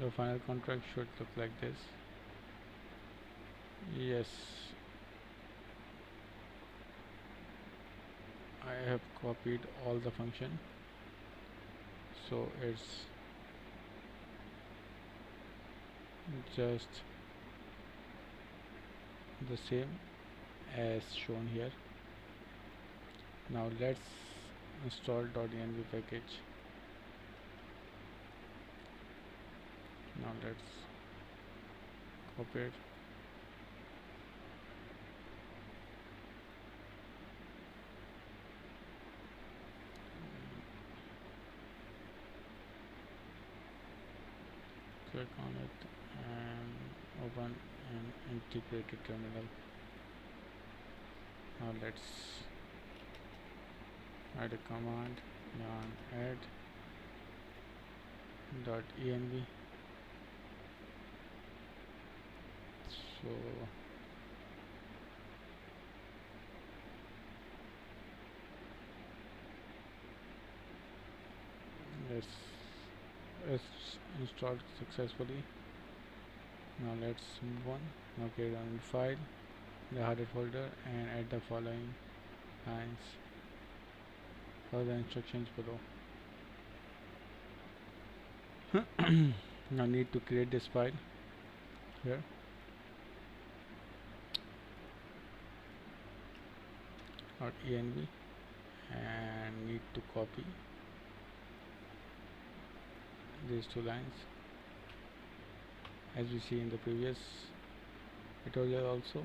The final contract should look like this. Yes, I have copied all the function, so it's just the same as shown here. Now let's install .env package. Now let's copy it. Click on it and open an integrated terminal. Now let's add a command yarn add .env. So it's installed successfully. Now let's move on. Now create a new file, the hardware folder, and add the following lines. Follow the instructions below. Now need to create this file here. .env, and need to copy these two lines as we see in the previous tutorial also,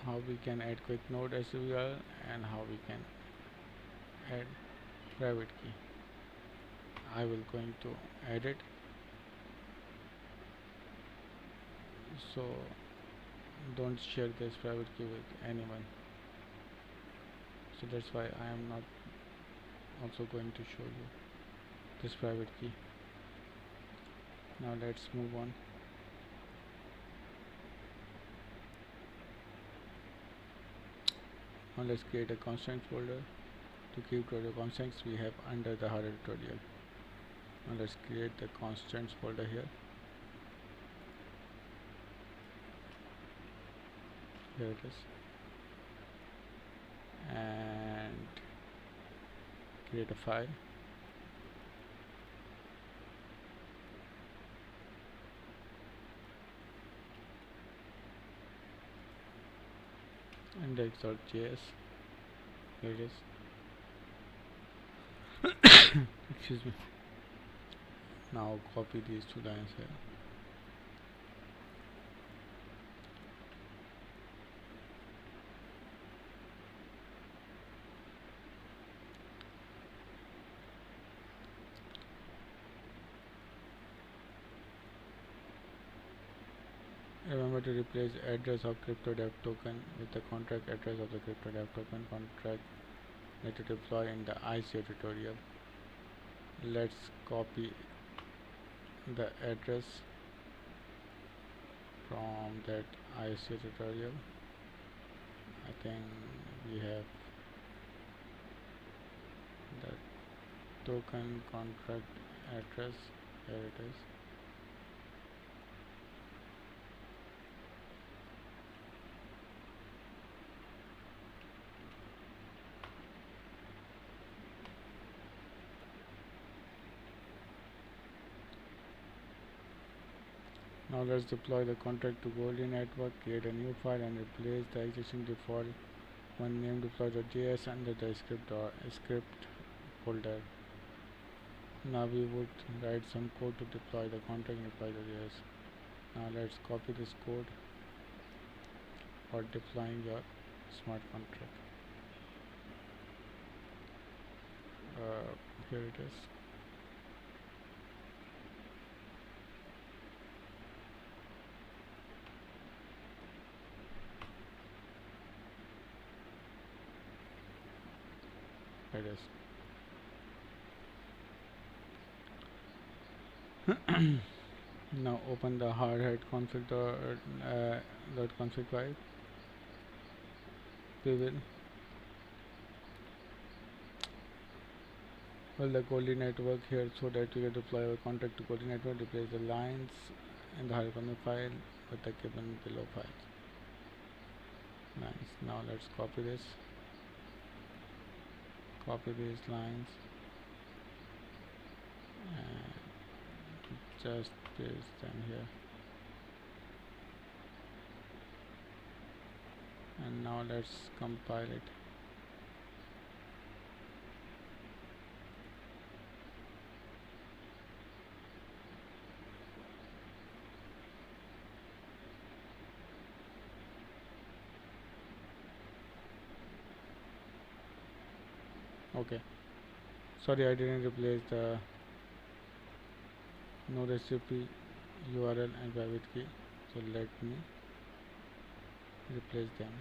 how we can add quick node SWR and how we can add private key. I will going to add it, so don't share this private key with anyone. So that's why I am not also going to show you this private key. Now let's move on. Now let's create a constraint folder to keep tutorial constraints we have under the hardware tutorial. Now let's create the constraints folder here. Here it is. And create a file. Index.js. Here it is. Excuse me. Now copy these two lines here. Remember to replace address of crypto.dApp token with the contract address of the crypto.dApp token contract need to deploy in the ICO tutorial. Let's copy the address from that ICO tutorial. I think we have the token contract address. Here it is. Now let's deploy the contract to Goldie network, create a new file and replace the existing default one named deploy.js under the script folder. Now we would write some code to deploy the contract in deploy.js. Now let's copy this code for deploying your smart contract. Here it is. Here it is. Now open the hardhat config file. We will Well, the Goldie network here, so that we can deploy our contract to Goldie network, replace the lines in the hierarchy file with the given below files. Nice. Now let's copy this. Copy these lines and just paste them here. And now let's compile it. Okay, sorry, I didn't replace the no recipe URL and private key, so let me replace them.